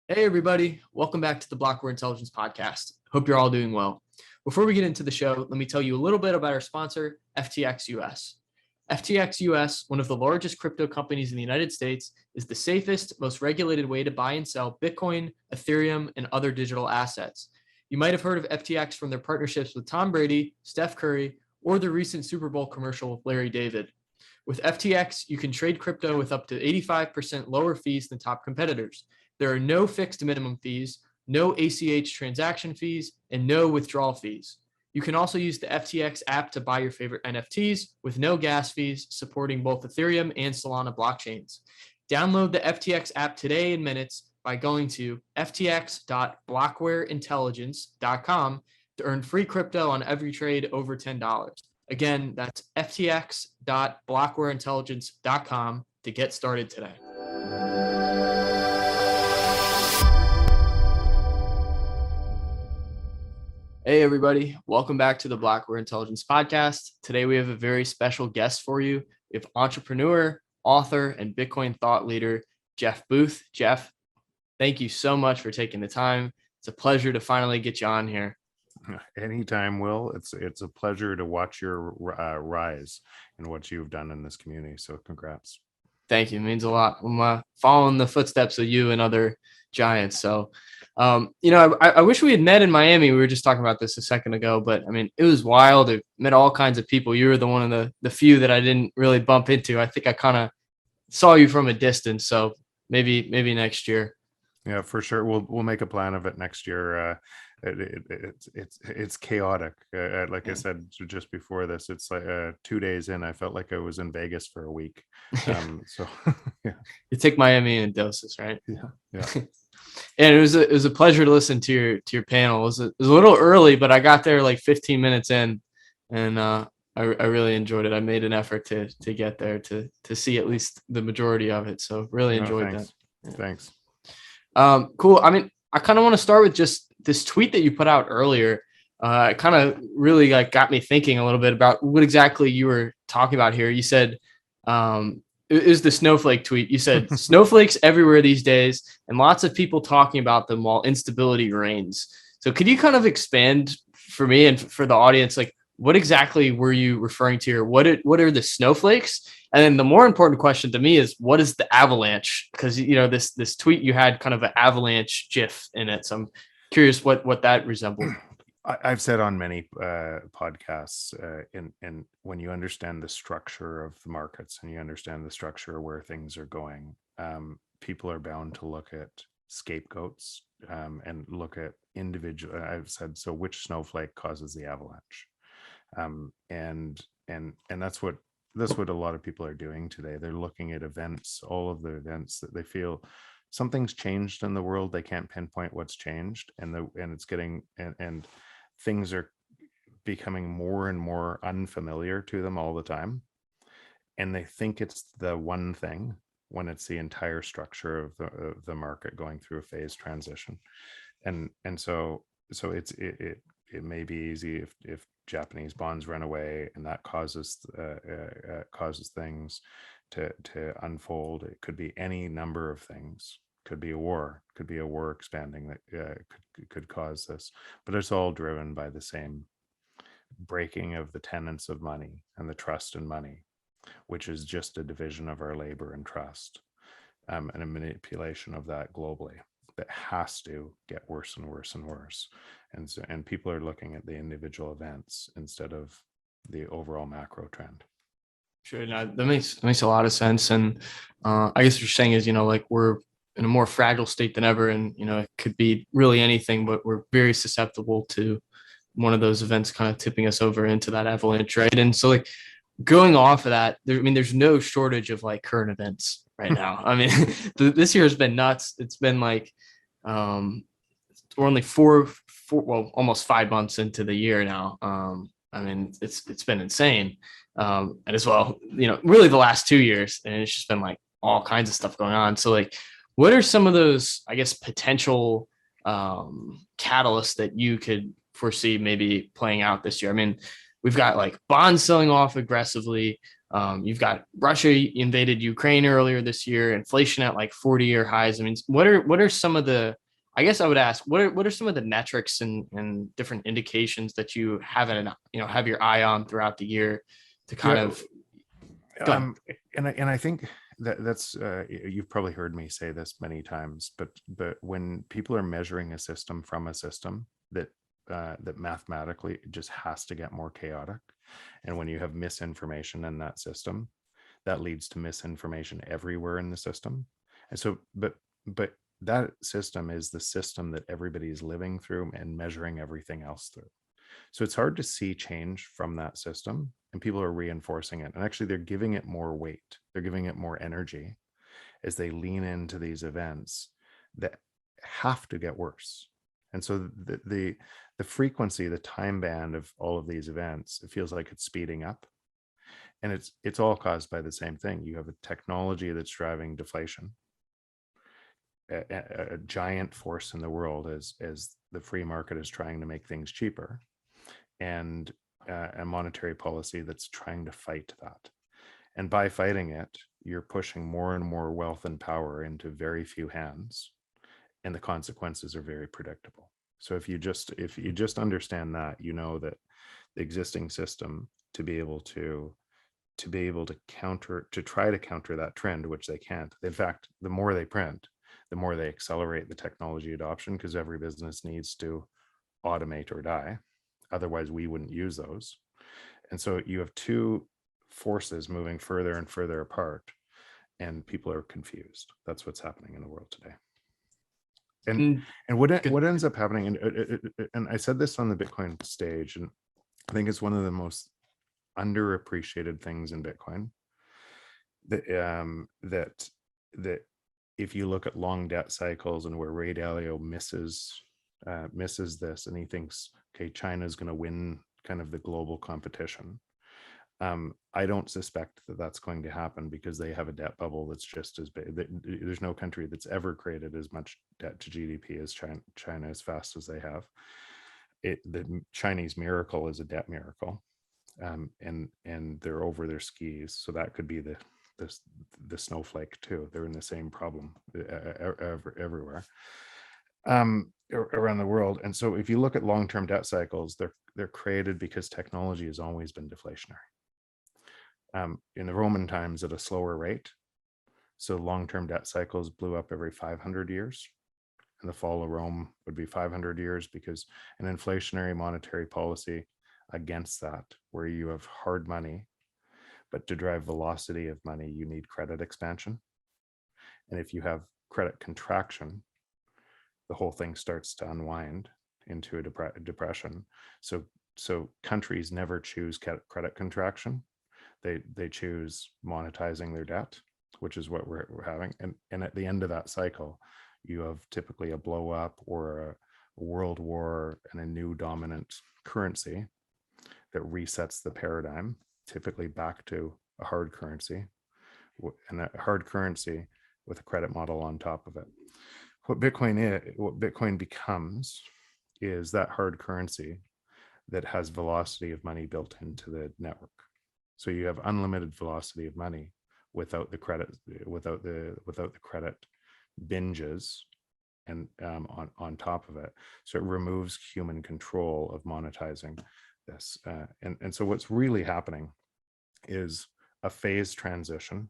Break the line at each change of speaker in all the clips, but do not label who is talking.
Hey, everybody. Welcome back to the Blockware Intelligence Podcast. Hope you're all doing well. Before we get into the show, let me tell you a little bit about our sponsor, FTX US. FTX US, one of the largest crypto companies in the United States, is the safest, most regulated way to buy and sell Bitcoin, Ethereum, and other digital assets. You might have heard of FTX from their partnerships with Tom Brady, Steph Curry, or the recent Super Bowl commercial with Larry David. With FTX, you can trade crypto with up to 85% lower fees than top competitors. There are no fixed minimum fees, no ACH transaction fees, and no withdrawal fees. You can also use the FTX app to buy your favorite NFTs with no gas fees, supporting both Ethereum and Solana blockchains. Download the FTX app today in minutes by going to ftx.blockwareintelligence.com to earn free crypto on every trade over $10. Again, that's ftx.blockwareintelligence.com to get started today. Hey, everybody. Welcome back to the Blockware Intelligence Podcast. Today, we have a very special guest for you. We have entrepreneur, author, and Bitcoin thought leader, Jeff Booth. Jeff, thank you so much for taking the time. It's a pleasure to finally get you on here.
Anytime, Will. It's a pleasure to watch your rise and what you've done in this community. So congrats.
Thank you. It means a lot. I'm following the footsteps of you and other giants. So, I wish we had met in Miami. We were just talking about this a second ago, but I mean, it was wild. I met all kinds of people. You were the one of the few that I didn't really bump into. I think I kind of saw you from a distance. So maybe next year.
Yeah, for sure. We'll make a plan of it next year. It's chaotic. Like I said just before this, it's like 2 days in, I felt like I was in Vegas for a week. So yeah.
You take Miami in doses, right?
Yeah.
And it was a pleasure to listen to your panel. It was a little early, but I got there like 15 minutes in, and I really enjoyed it. I made an effort to get there to see at least the majority of it. So really enjoyed that.
Yeah. Thanks.
Cool. I mean, I kind of want to start with just this tweet that you put out earlier. It kind of really got me thinking a little bit about what exactly you were talking about here. You said, it is the snowflake tweet. You said snowflakes everywhere these days and lots of people talking about them while instability reigns. So could you kind of expand for me and for the audience, like what exactly were you referring to here? What are the snowflakes? And then the more important question to me is what is the avalanche? Because, this tweet, you had kind of an avalanche GIF in it. So I'm curious what that resembled.
I've said on many podcasts, and when you understand the structure of the markets and you understand the structure of where things are going, people are bound to look at scapegoats and look at individual. I've said, so which snowflake causes the avalanche? And that's what a lot of people are doing today. They're looking at events, all of the events that they feel something's changed in the world. They can't pinpoint what's changed, and it's getting and things are becoming more and more unfamiliar to them all the time. And they think it's the one thing when it's the entire structure of the market going through a phase transition. And so it may be easy if Japanese bonds run away and that causes things to unfold. It could be any number of things. Could be a war expanding that could cause this, but it's all driven by the same breaking of the tenets of money and the trust in money, which is just a division of our labor and trust, and a manipulation of that globally that has to get worse and worse and worse. And people are looking at the individual events instead of the overall macro trend.
Sure, that makes a lot of sense. And I guess what you're saying is, we're in a more fragile state than ever. And, it could be really anything, but we're very susceptible to one of those events kind of tipping us over into that avalanche, right? And so going off of that, there's no shortage of current events right now. I mean, this year has been nuts. It's been we're only almost 5 months into the year now. I mean, it's been insane. And as well, really the last 2 years, and it's just been all kinds of stuff going on. So what are some of those, I guess, potential catalysts that you could foresee maybe playing out this year? I mean, we've got bonds selling off aggressively. You've got Russia invaded Ukraine earlier this year, inflation at like 40-year highs. I mean, what are some of the, I guess I would ask, what are some of the metrics and different indications that you have have your eye on throughout the year to kind of go ahead.
And I think that's you've probably heard me say this many times, but when people are measuring a system from a system that mathematically just has to get more chaotic, and when you have misinformation in that system, that leads to misinformation everywhere in the system. And so, but that system is the system that everybody is living through and measuring everything else through. So it's hard to see change from that system, and people are reinforcing it. And actually, they're giving it more weight. They're giving it more energy as they lean into these events that have to get worse. And so the frequency, the time band of all of these events, it feels like it's speeding up. And it's all caused by the same thing. You have a technology that's driving deflation, a giant force in the world as the free market is trying to make things cheaper, and a monetary policy that's trying to fight that. And by fighting it, you're pushing more and more wealth and power into very few hands, and the consequences are very predictable. So if you just understand that, you know that the existing system, to be able to try to counter that trend, which they can't. In fact, the more they print, the more they accelerate the technology adoption, because every business needs to automate or die. Otherwise, we wouldn't use those. And so you have two forces moving further and further apart, and people are confused. That's what's happening in the world today. And what ends up happening, and I said this on the Bitcoin stage, and I think it's one of the most underappreciated things in Bitcoin, that if you look at long debt cycles and where Ray Dalio misses this, and he thinks, okay, China's going to win kind of the global competition. I don't suspect that that's going to happen, because they have a debt bubble that's just as big. There's no country that's ever created as much debt to GDP as China as fast as they have. The Chinese miracle is a debt miracle, and they're over their skis. So that could be the snowflake too. They're in the same problem everywhere around the world. And so if you look at long-term debt cycles, they're created because technology has always been deflationary. In the Roman times, at a slower rate. So long-term debt cycles blew up every 500 years. And the fall of Rome would be 500 years, because an inflationary monetary policy against that, where you have hard money, but to drive velocity of money, you need credit expansion. And if you have credit contraction, the whole thing starts to unwind into a depression. So countries never choose credit contraction. They choose monetizing their debt, which is what we're having. And at the end of that cycle, you have typically a blow up or a world war and a new dominant currency that resets the paradigm, typically back to a hard currency, and a hard currency with a credit model on top of it. What Bitcoin becomes is that hard currency that has velocity of money built into the network. So you have unlimited velocity of money without the credit, without the credit binges and on top of it. So it removes human control of monetizing this. And so what's really happening is a phase transition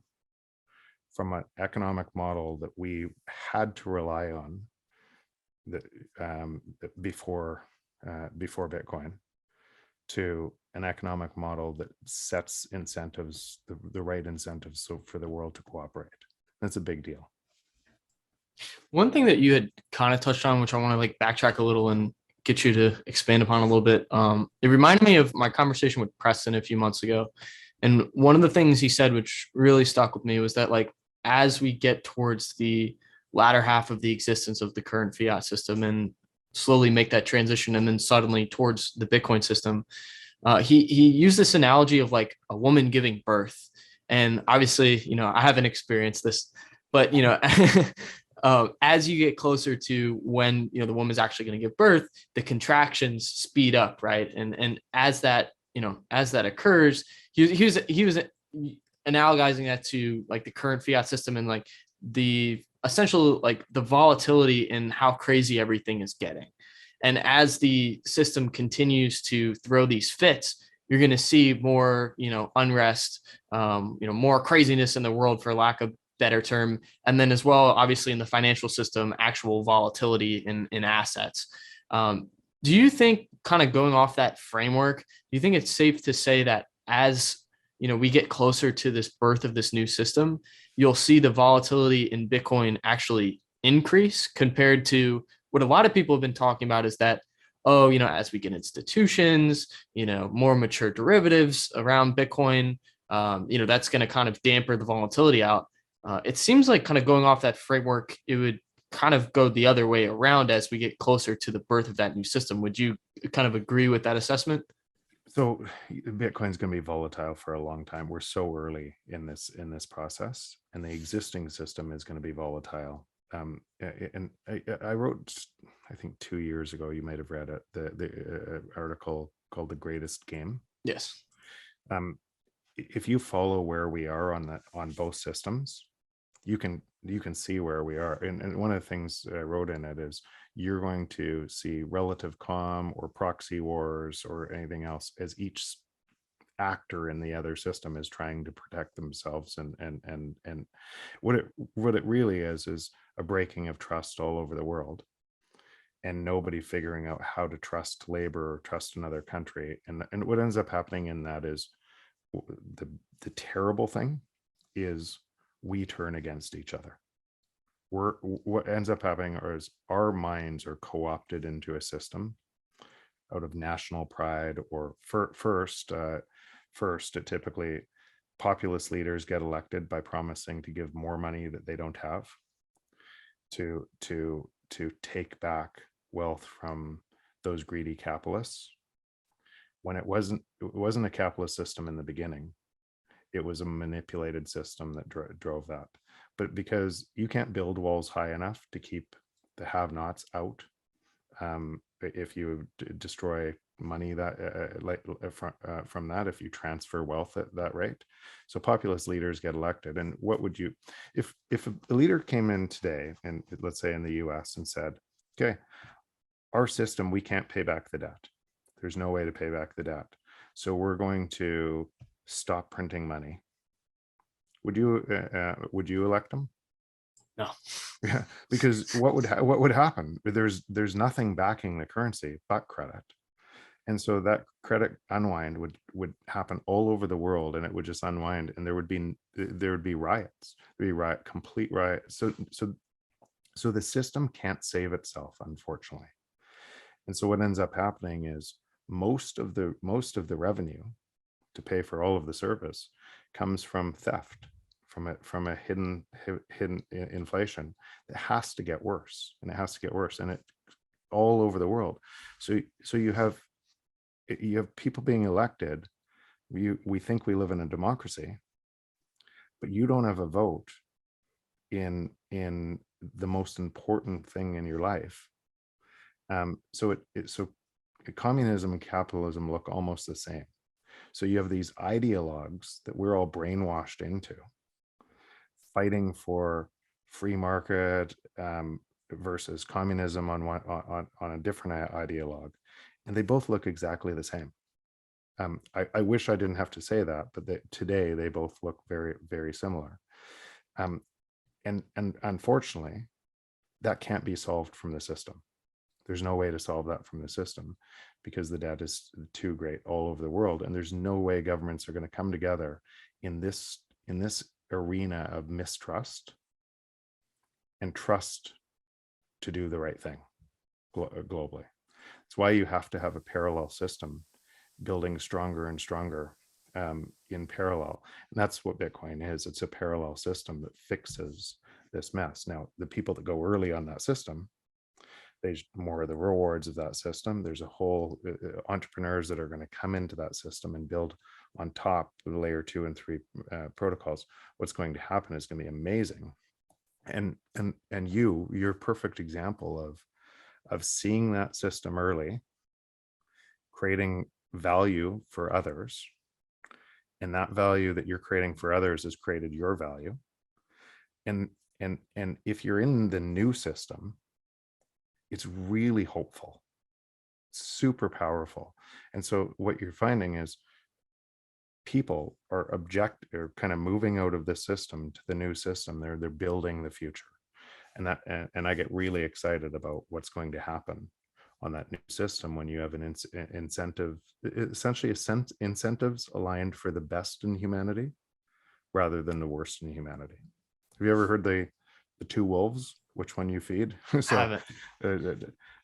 from an economic model that we had to rely on before Bitcoin, to an economic model that sets incentives, the right incentives, so for the world to cooperate. That's a big deal.
One thing that you had kind of touched on, which I want to like backtrack a little and get you to expand upon a little bit. It reminded me of my conversation with Preston a few months ago. And one of the things he said, which really stuck with me, was that like, as we get towards the latter half of the existence of the current fiat system and slowly make that transition, and then suddenly towards the Bitcoin system, he used this analogy of like a woman giving birth. And obviously, I haven't experienced this, but as you get closer to when the woman's actually going to give birth, the contractions speed up, right? And as that occurs, he was analogizing that to like the current fiat system and like the essential, like the volatility in how crazy everything is getting. And as the system continues to throw these fits, you're going to see more, unrest, more craziness in the world, for lack of better term. And then as well, obviously in the financial system, actual volatility in assets. Do you think, kind of going off that framework, do you think it's safe to say that as we get closer to this birth of this new system, you'll see the volatility in Bitcoin actually increase compared to what a lot of people have been talking about, is that, oh, as we get institutions, more mature derivatives around Bitcoin, that's going to kind of damper the volatility out. It seems like, kind of going off that framework, it would kind of go the other way around as we get closer to the birth of that new system. Would you kind of agree with that assessment?
So Bitcoin's going to be volatile for a long time. We're so early in this process, and the existing system is going to be volatile. And I wrote, I think 2 years ago, you might have read it, the article called "The Greatest Game."
Yes.
If you follow where we are on both systems, you can see where we are. And one of the things I wrote in it is, you're going to see relative calm or proxy wars or anything else as each actor in the other system is trying to protect themselves. And what it really is a breaking of trust all over the world, and nobody figuring out how to trust labor or trust another country. And what ends up happening in that is, the terrible thing is, we turn against each other. What ends up happening is our minds are co-opted into a system out of national pride, or first, it typically, populist leaders get elected by promising to give more money that they don't have, to take back wealth from those greedy capitalists, when it wasn't a capitalist system in the beginning. It was a manipulated system that drove that. But because you can't build walls high enough to keep the have-nots out, if you destroy money that from that, if you transfer wealth at that rate. So populist leaders get elected. And what would you, if a leader came in today, and let's say in the US, and said, okay, our system, we can't pay back the debt. There's no way to pay back the debt. So we're going to stop printing money. Would you elect them?
No.
Yeah, because what would happen? There's nothing backing the currency but credit, and so that credit unwind would happen all over the world, and it would just unwind, and there would be riots. Complete riot. So the system can't save itself, unfortunately. And so what ends up happening is, most of the revenue to pay for all of the service comes from theft, from a hidden inflation that has to get worse, and it all over the world. So you have people being elected. We think we live in a democracy, but you don't have a vote in the most important thing in your life. So communism and capitalism look almost the same. So you have these ideologues that we're all brainwashed into, fighting for free market versus communism on a different ideologue, and they both look exactly the same. I wish I didn't have to say that, but today they both look very, very similar. And unfortunately, that can't be solved from the system. There's no way to solve that from the system, because the debt is too great all over the world, and there's no way governments are going to come together in this arena of mistrust and trust to do the right thing globally. That's why you have to have a parallel system building stronger and stronger in parallel. And that's what Bitcoin is. It's a parallel system that fixes this mess. Now, the people that go early on that system, there's more of the rewards of that system. There's a whole entrepreneurs that are going to come into that system and build on top of the layer 2 and 3 protocols. What's going to happen is going to be amazing. And you're a perfect example of seeing that system early, creating value for others, and that value that you're creating for others has created your value. And if you're in the new system, it's really hopeful, super powerful. And so what you're finding is people are kind of moving out of the system to the new system. They're building the future. And I get really excited about what's going to happen on that new system when you have an incentive, essentially incentives aligned for the best in humanity rather than the worst in humanity. Have you ever heard the two wolves, which one you feed? So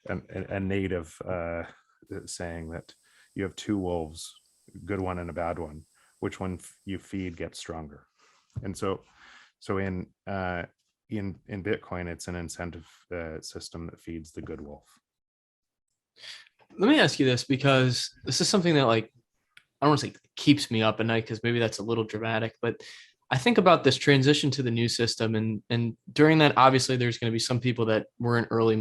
a native saying that you have two wolves, good one and a bad one. Which one you feed gets stronger. And so in Bitcoin, it's an incentive system that feeds the good wolf.
Let me ask you this, because this is something that, like, I don't want to say keeps me up at night, because maybe that's a little dramatic, but I think about this transition to the new system, and during that, obviously, there's going to be some people that weren't early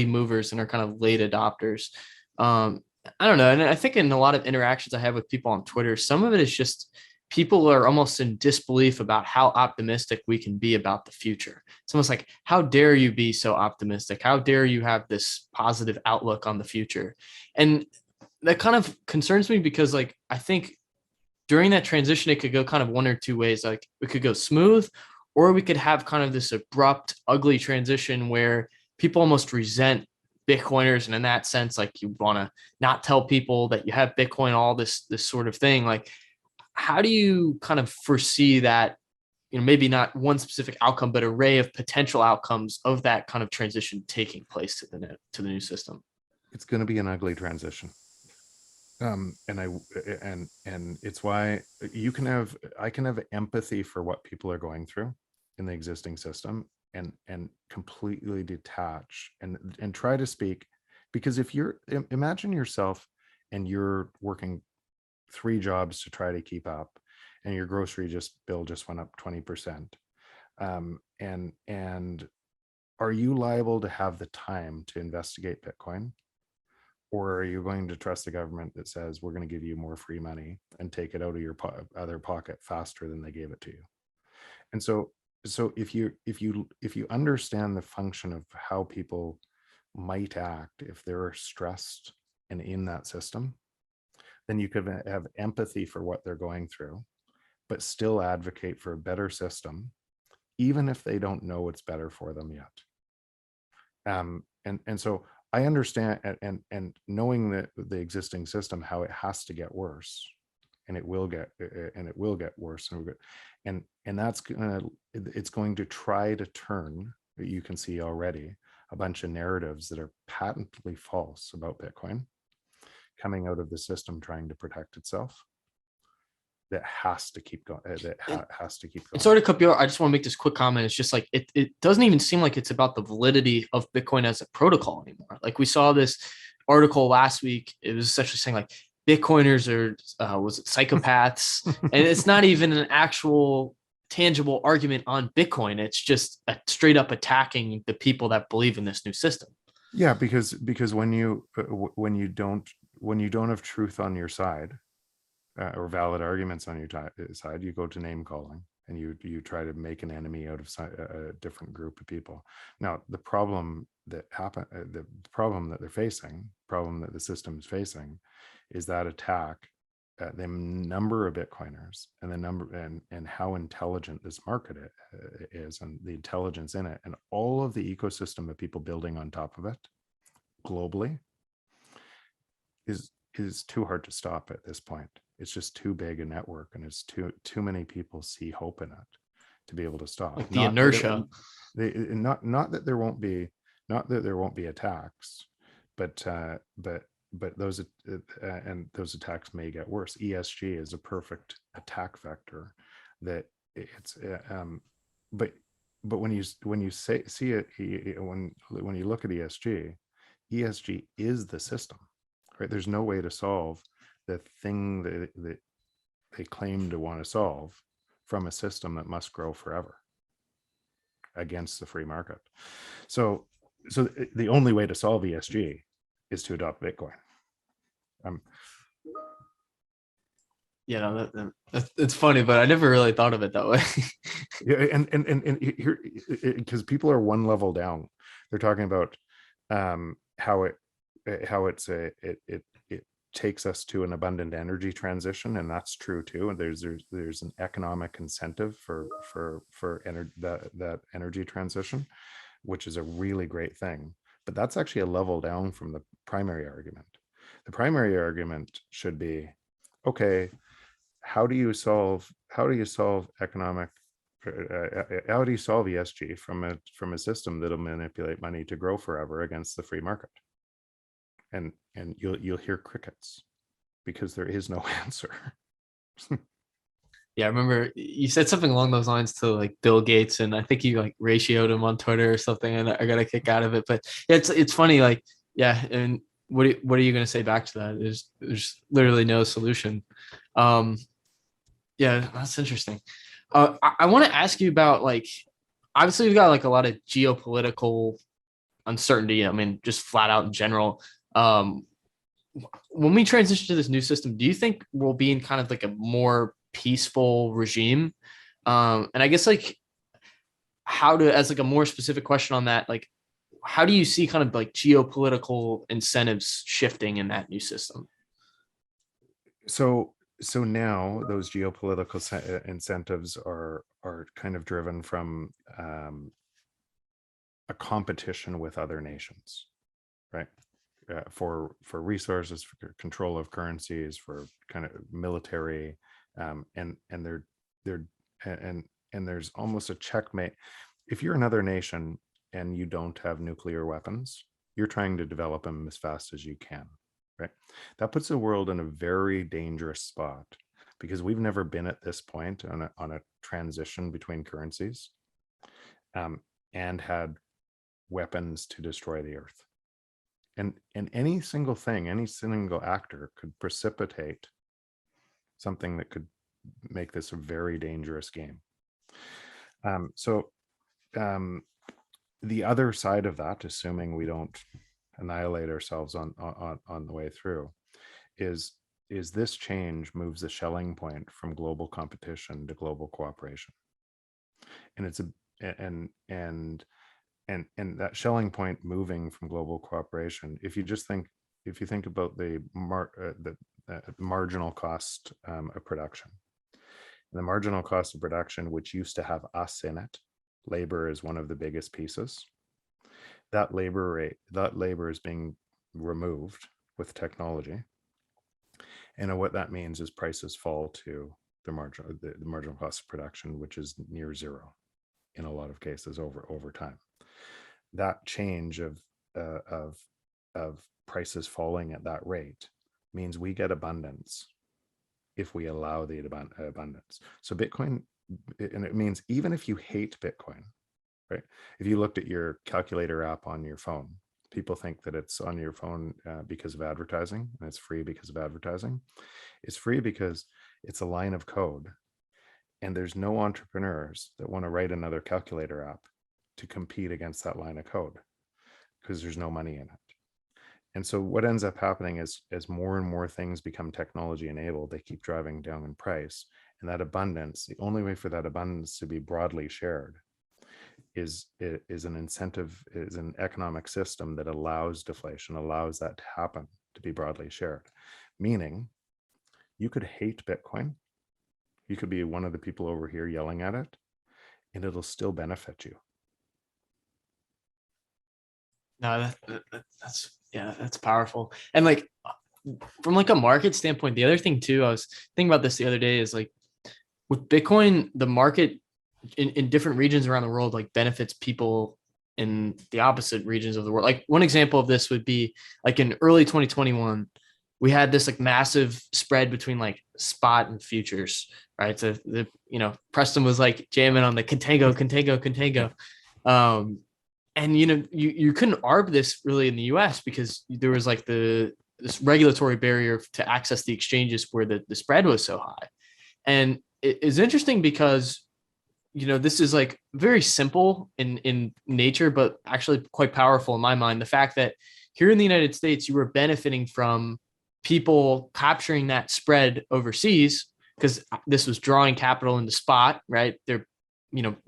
movers and are kind of late adopters. I don't know, and I think in a lot of interactions I have with people on Twitter, some of it is just people are almost in disbelief about how optimistic we can be about the future. It's almost like, how dare you be so optimistic? How dare you have this positive outlook on the future? And that kind of concerns me, because, like, I think during that transition, it could go kind of one or two ways. Like, we could go smooth, or we could have kind of this abrupt, ugly transition where people almost resent Bitcoiners. And in that sense, like, you want to not tell people that you have Bitcoin, all this sort of thing. Like, how do you kind of foresee that, maybe not one specific outcome, but array of potential outcomes of that kind of transition taking place to the new system?
It's going to be an ugly transition. And it's why I can have empathy for what people are going through in the existing system, and completely detach and try to speak, because if you're, imagine yourself and you're working 3 jobs to try to keep up, and your grocery bill just went up 20%. And are you liable to have the time to investigate Bitcoin? Or are you going to trust the government that says, we're going to give you more free money and take it out of your other pocket faster than they gave it to you? And so if you understand the function of how people might act if they're stressed and in that system, then you could have empathy for what they're going through, but still advocate for a better system, even if they don't know what's better for them yet. And so I understand, and knowing that the existing system, how it has to get worse, and it will get worse, and that's it's going to try to turn. You can see already a bunch of narratives that are patently false about Bitcoin coming out of the system, trying to protect itself. That has to keep going. Has to keep going.
And sorry to cut you off, I just want to make this quick comment. It's just like, it doesn't even seem like it's about the validity of Bitcoin as a protocol anymore. Like, we saw this article last week. It was essentially saying, like, Bitcoiners are was it psychopaths? And it's not even an actual tangible argument on Bitcoin. It's just a straight up attacking the people that believe in this new system.
Yeah, because when you don't have truth on your side, or valid arguments on your side, you go to name calling, and you try to make an enemy out of a different group of people. Now, the problem that the problem that they're facing, problem that the system is facing, is that attack at the number of Bitcoiners and the number and how intelligent this market is, and the intelligence in it, and all of the ecosystem of people building on top of it globally is too hard to stop at this point. It's just too big a network, and it's too many people see hope in it to be able to stop.
Like the inertia.
Not that there won't be attacks, but those attacks may get worse. ESG is a perfect attack vector. That it's but when you see it, when you look at ESG is the system, right? There's no way to solve the thing that they claim to want to solve from a system that must grow forever against the free market. So the only way to solve ESG is to adopt Bitcoin.
You know, it's funny, but I never really thought of it that way.
Yeah, and here, because people are one level down, they're talking about how it takes us to an abundant energy transition, and that's true too. And there's an economic incentive for that energy transition, which is a really great thing. But that's actually a level down from the primary argument. The primary argument should be, okay, how do you solve economic how do you solve ESG from a system that'll manipulate money to grow forever against the free market? And you'll hear crickets, because there is no answer.
Yeah, I remember you said something along those lines to like Bill Gates, and I think you like ratioed him on Twitter or something, and I got a kick out of it. But yeah, it's funny, like, yeah, and what are you gonna say back to that? There's literally no solution. Um, yeah, that's interesting. I want to ask you about, like, obviously we've got like a lot of geopolitical uncertainty. I mean, just flat out in general. Um, when we transition to this new system, do you think we'll be in kind of like a more peaceful regime? And I guess, like, how to, as like a more specific question on that, like, how do you see kind of like geopolitical incentives shifting in that new system?
So now those geopolitical incentives are kind of driven from a competition with other nations, right? For resources, for control of currencies, for kind of military, and they're and there's almost a checkmate. If you're another nation and you don't have nuclear weapons, you're trying to develop them as fast as you can, right? That puts the world in a very dangerous spot, because we've never been at this point on a transition between currencies, and had weapons to destroy the earth. And any single thing, any single actor could precipitate something that could make this a very dangerous game. So the other side of that, assuming we don't annihilate ourselves on the way through, is this change moves the Schelling point from global competition to global cooperation. And it's a and that Schelling point moving from global cooperation, if you think about the marginal cost of production, the marginal cost of production, which used to have us in it, labor is one of the biggest pieces. That labor is being removed with technology, and what that means is prices fall to the marginal cost of production, which is near zero in a lot of cases over time. That change of prices falling at that rate means we get abundance if we allow the abundance. So Bitcoin, and it means even if you hate Bitcoin, right? If you looked at your calculator app on your phone, people think that it's on your phone because of advertising, and it's free because of advertising. It's free because it's a line of code, and there's no entrepreneurs that want to write another calculator app to compete against that line of code, because there's no money in it. And so what ends up happening is, as more and more things become technology enabled, they keep driving down in price. And that abundance, the only way for that abundance to be broadly shared is an incentive, is an economic system that allows deflation, allows that to happen, to be broadly shared. Meaning, you could hate Bitcoin, you could be one of the people over here yelling at it, and it'll still benefit you.
No, that's powerful. And like, from like a market standpoint, the other thing too, I was thinking about this the other day, is like, with Bitcoin, the market in different regions around the world like benefits people in the opposite regions of the world. Like, one example of this would be like in early 2021, we had this like massive spread between like spot and futures, right? So Preston was like jamming on the contango. And you couldn't arb this really in the US, because there was like this regulatory barrier to access the exchanges where the spread was so high. And it is interesting because this is like very simple in nature, but actually quite powerful in my mind. The fact that here in the United States, you were benefiting from people capturing that spread overseas, because this was drawing capital into spot, right? They're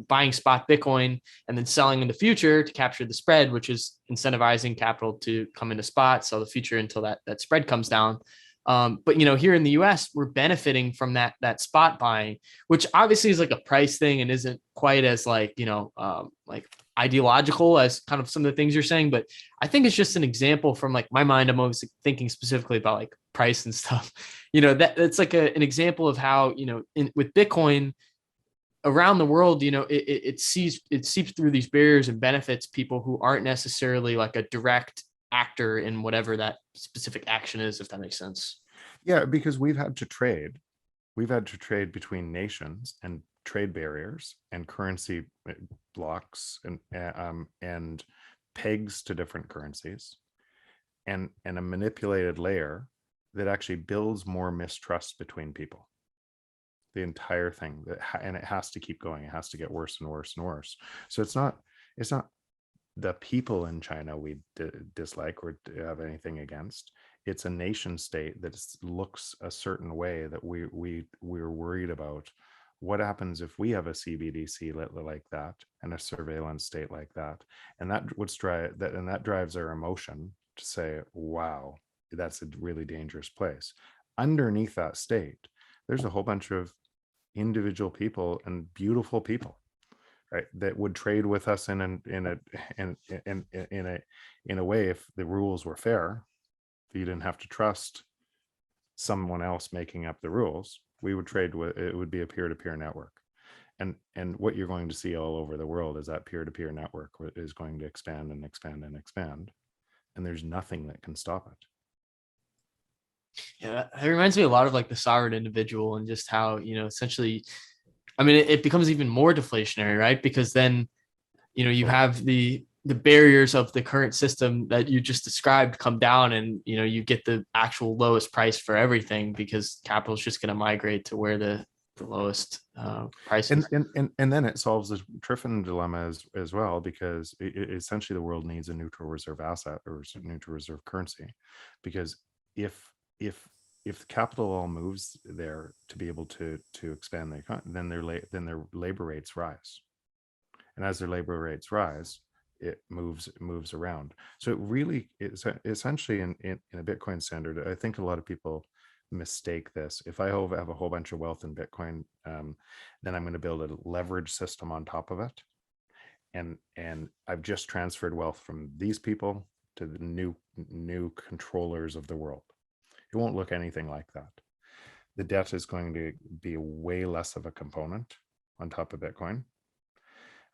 buying spot Bitcoin and then selling in the future to capture the spread, which is incentivizing capital to come into spot, sell the future until that spread comes down. But here in the U.S., we're benefiting from that spot buying, which obviously is like a price thing and isn't quite as like ideological as kind of some of the things you're saying. But I think it's just an example from like my mind. I'm always thinking specifically about like price and stuff. That's like an example of how with Bitcoin around the world, it seeps through these barriers and benefits people who aren't necessarily like a direct actor in whatever that specific action is, if that makes sense.
Yeah, because we've had to trade between nations and trade barriers and currency blocks and pegs to different currencies and a manipulated layer that actually builds more mistrust between people. The entire thing, and it has to keep going. It has to get worse and worse and worse. So it's not the people in China we dislike or have anything against. It's a nation state that looks a certain way that we're worried about. What happens if we have a CBDC like that and a surveillance state like that? And that drives our emotion to say, wow, that's a really dangerous place. Underneath that state, there's a whole bunch of individual people and beautiful people, right, that would trade with us in a way if the rules were fair. If you didn't have to trust someone else making up the rules, we would trade with it. Would be a peer-to-peer network, and what you're going to see all over the world is that peer-to-peer network is going to expand and expand and expand, and there's nothing that can stop it.
Yeah, it reminds me a lot of like the sovereign individual and just how, essentially, I mean, it becomes even more deflationary, right? Because then, you have the barriers of the current system that you just described come down and, you get the actual lowest price for everything because capital is just going to migrate to where the lowest price is.
And then it solves the Triffin dilemma as well, because essentially the world needs a neutral reserve asset or neutral reserve currency, because if capital all moves there to be able to expand the economy, then their labor rates rise, and as their labor rates rise, it moves around. So it really is essentially in a Bitcoin standard. I think a lot of people mistake this. If I have a whole bunch of wealth in Bitcoin, then I'm going to build a leverage system on top of it, and I've just transferred wealth from these people to the new controllers of the world. It won't look anything like that. The debt is going to be way less of a component on top of Bitcoin.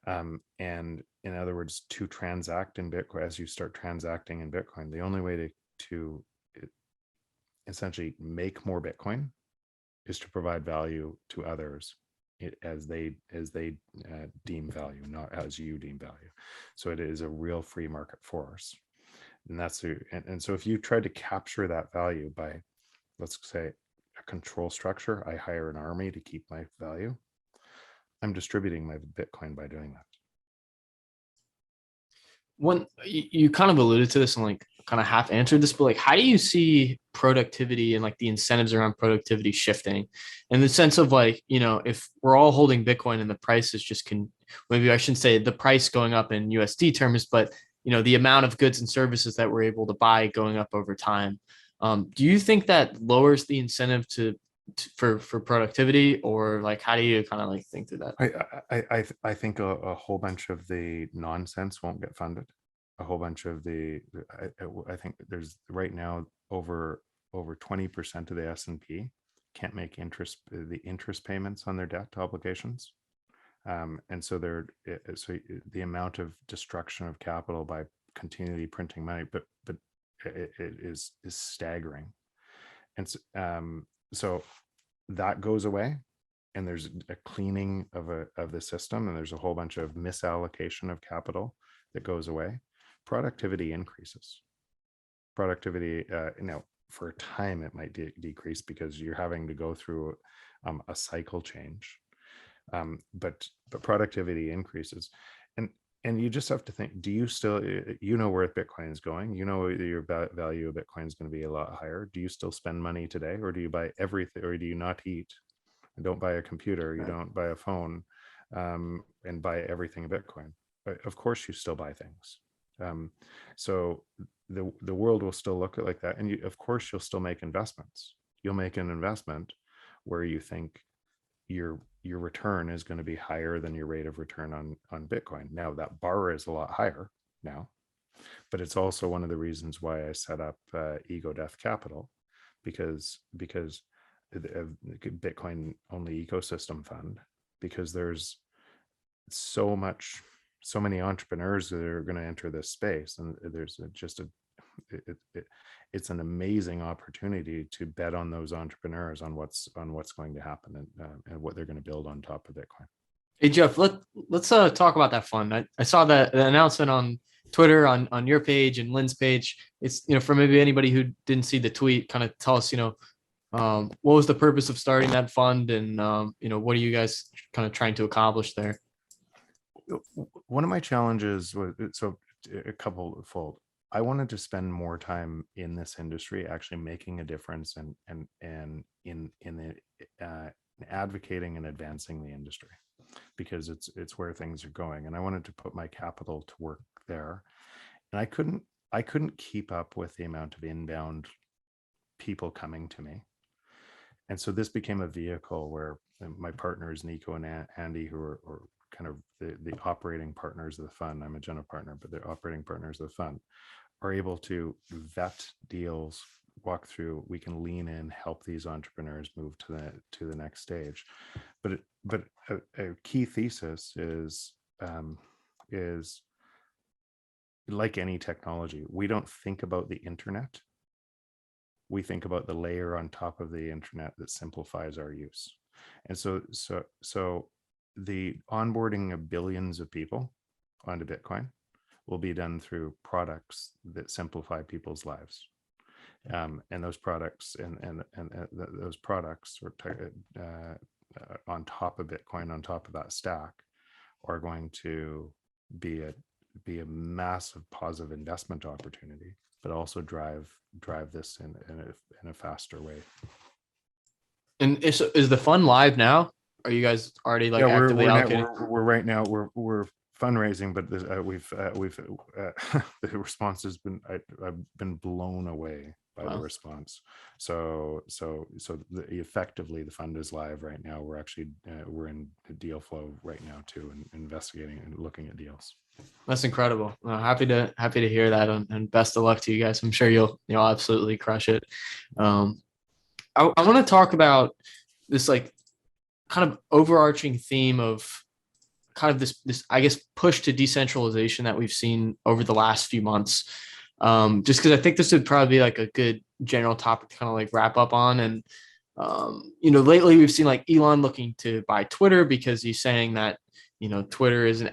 And in other words, to transact in Bitcoin, as you start transacting in Bitcoin, the only way to essentially make more Bitcoin is to provide value to others as they deem value, not as you deem value. So it is a real free market force. And so if you try to capture that value by, let's say, a control structure, I hire an army to keep my value, I'm distributing my Bitcoin by doing that.
When you kind of alluded to this and like kind of half answered this, but like, how do you see productivity and like the incentives around productivity shifting in the sense of like, if we're all holding Bitcoin and the price is just maybe I shouldn't say the price going up in USD terms, but the amount of goods and services that we're able to buy going up over time. Do you think that lowers the incentive for productivity, or like how do you kind of like think through that?
I think a whole bunch of the nonsense won't get funded. A whole bunch of I think there's right now over 20% of the S&P can't make the interest payments on their debt obligations. And so the amount of destruction of capital by continually printing money, but it is staggering. And so that goes away, and there's a cleaning of the system, and there's a whole bunch of misallocation of capital that goes away. Productivity increases. Productivity, for a time it might decrease because you're having to go through a cycle change. But productivity increases, and you just have to think: do you still, where Bitcoin is going? Your value of Bitcoin is going to be a lot higher. Do you still spend money today, or do you buy everything, or do you not eat don't buy a computer, you don't buy a phone, and buy everything in Bitcoin. But of course, you still buy things. So the world will still look like that, and of course, you'll still make investments. You'll make an investment where you think your return is going to be higher than your rate of return on Bitcoin. Now that bar is a lot higher now, but it's also one of the reasons why I set up Ego Death Capital, because the Bitcoin only ecosystem fund, because there's so many entrepreneurs that are going to enter this space, and there's just it's an amazing opportunity to bet on those entrepreneurs, on what's going to happen, and what they're going to build on top of Bitcoin.
Hey Jeff, let's talk about that fund. I saw the announcement on Twitter, on your page and Lynn's page. It's, for maybe anybody who didn't see the tweet, kind of tell us, what was the purpose of starting that fund, and what are you guys kind of trying to accomplish there?
One of my challenges was, so a couple fold. I wanted to spend more time in this industry, actually making a difference, and in advocating and advancing the industry, because it's where things are going, and I wanted to put my capital to work there, and I couldn't keep up with the amount of inbound people coming to me, and so this became a vehicle where my partners Nico and Andy, who are kind of the operating partners of the fund. I'm a general partner, but they're operating partners of the fund, are able to vet deals, walk through. We can lean in, help these entrepreneurs move to the next stage. But a key thesis is like any technology, we don't think about the internet. We think about the layer on top of the internet that simplifies our use. And so the onboarding of billions of people onto Bitcoin will be done through products that simplify people's lives, and those products those products on top of Bitcoin, on top of that stack, are going to be a massive positive investment opportunity, but also drive this in a faster way.
And is the fund live now? Are you guys already like actively allocating?
We're right now we're fundraising, but the response has been, I've been blown away by the response. So effectively the fund is live right now. We're actually we're in deal flow right now too, and investigating and looking at deals.
That's incredible. Happy to hear that, and best of luck to you guys. I'm sure you'll absolutely crush it. I want to talk about this like kind of overarching theme of kind of this I guess push to decentralization that we've seen over the last few months. Just because I think this would probably be like a good general topic to kind of like wrap up on. And lately we've seen like Elon looking to buy Twitter because he's saying that Twitter isn't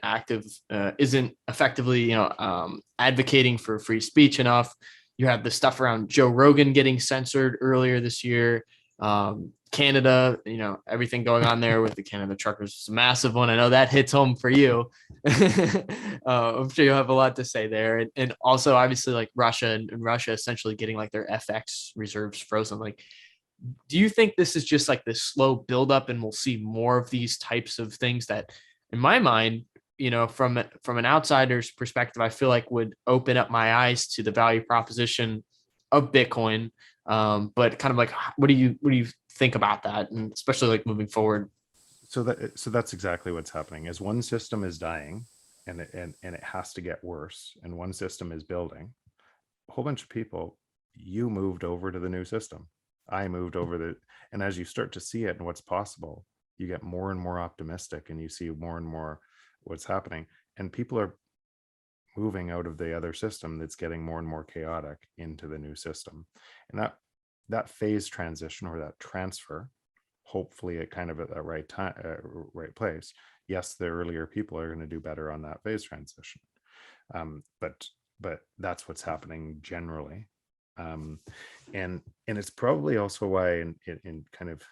effectively advocating for free speech enough. You have the stuff around Joe Rogan getting censored earlier this year. Canada, everything going on there with the Canada truckers is a massive one. I know that hits home for you. I'm sure you'll have a lot to say there. And also obviously like Russia and Russia essentially getting like their FX reserves frozen. Like, do you think this is just like this slow buildup and we'll see more of these types of things that, in my mind, from an outsider's perspective, I feel like would open up my eyes to the value proposition of Bitcoin? But kind of like, what do you think about that, and especially like moving forward?
So that's exactly what's happening. Is one system is dying, and it has to get worse, and one system is building. A whole bunch of people, you moved over to the new system. I moved over and as you start to see it and what's possible, you get more and more optimistic, and you see more and more what's happening, and people are moving out of the other system that's getting more and more chaotic into the new system. And that phase transition, or that transfer, hopefully at kind of at that right time, right place. Yes, the earlier people are going to do better on that phase transition, but that's what's happening generally. And it's probably also why in kind of,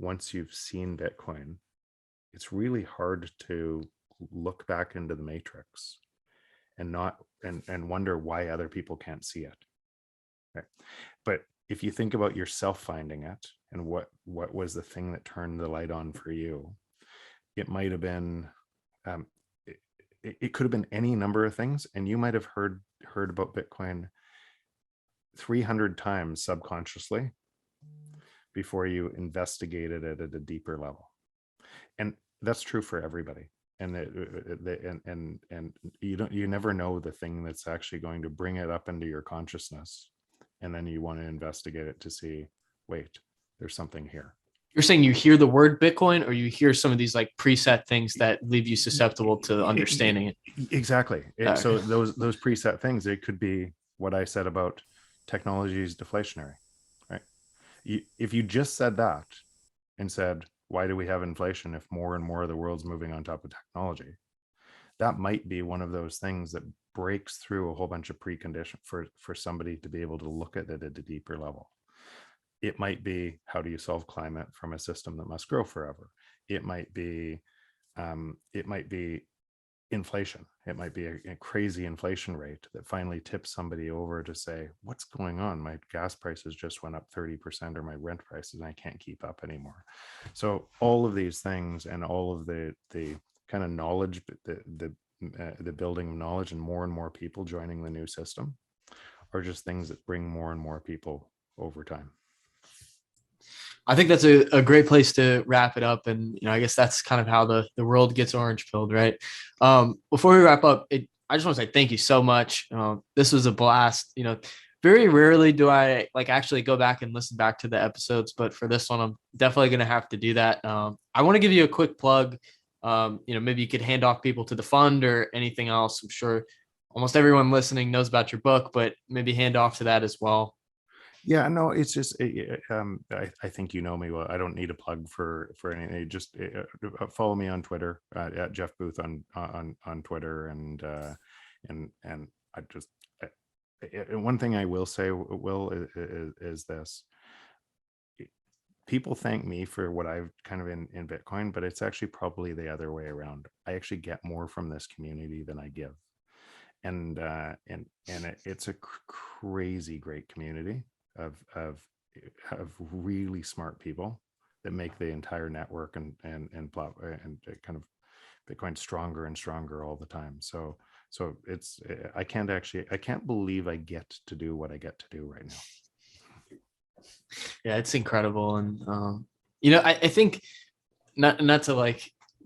once you've seen Bitcoin, it's really hard to look back into the matrix and wonder why other people can't see it. Right? if you think about yourself finding it and what was the thing that turned the light on for you, it might have been, it could have been any number of things, and you might have heard about Bitcoin 300 times subconsciously before you investigated it at a deeper level. And that's true for everybody. And you never know the thing that's actually going to bring it up into your consciousness, and then you want to investigate it to see, wait, there's something here.
You're saying you hear the word Bitcoin, or you hear some of these like preset things that leave you susceptible to understanding it?
Exactly. So those preset things, it could be what I said about technology is deflationary, right? If you just said that and said, why do we have inflation if more and more of the world's moving on top of technology? That might be one of those things that breaks through a whole bunch of precondition for somebody to be able to look at it at a deeper level. It might be, how do you solve climate from a system that must grow forever? It might be inflation. It might be a crazy inflation rate that finally tips somebody over to say, what's going on? My gas prices just went up 30%, or my rent prices, and I can't keep up anymore. So all of these things, and all of the kind of knowledge, the building of knowledge, and more people joining the new system, are just things that bring more and more people over time.
I think that's a great place to wrap it up. And, I guess that's kind of how the world gets orange pilled, right? Before we wrap up, I just want to say thank you so much. This was a blast. Very rarely do I actually go back and listen back to the episodes, but for this one, I'm definitely going to have to do that. I want to give you a quick plug. Maybe you could hand off people to the fund or anything else. I'm sure almost everyone listening knows about your book, but maybe hand off to that as well.
Yeah, no, it's just, I think you know me well. I don't need a plug for anything. Just follow me on Twitter at Jeff Booth on Twitter, and I just, one thing I will say, Will, is this: people thank me for what I've kind of in Bitcoin, but it's actually probably the other way around. I actually get more from this community than I give, and it's a crazy great community of really smart people that make the entire network and kind of Bitcoin stronger and stronger all the time. So it's, I can't believe I get to do what I get to do right now.
Yeah, it's incredible. And I think not to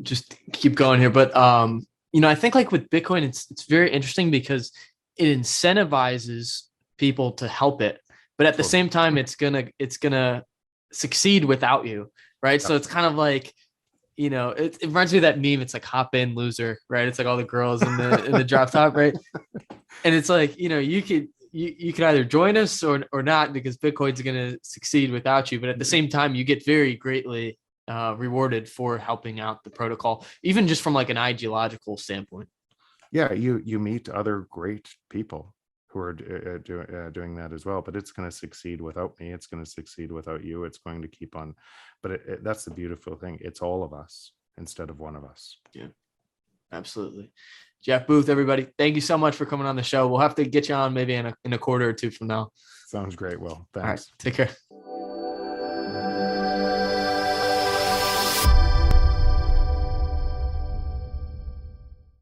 just keep going here, but I think with Bitcoin, it's very interesting because it incentivizes people to help it. But at the same time, it's gonna succeed without you, right? So it's kind of it reminds me of that meme. It's like hop in, loser, right? It's like all the girls in the drop top, right? And it's you could either join us or not, because Bitcoin's gonna succeed without you. But at the same time, you get very greatly rewarded for helping out the protocol, even just from an ideological standpoint.
Yeah, you meet other great people who are doing that as well, but it's going to succeed without me. It's going to succeed without you. It's going to keep on, but that's the beautiful thing. It's all of us instead of one of us.
Yeah, absolutely. Jeff Booth, everybody, thank you so much for coming on the show. We'll have to get you on maybe in a quarter or two from now.
Sounds great, Will. Thanks.
All right, take care.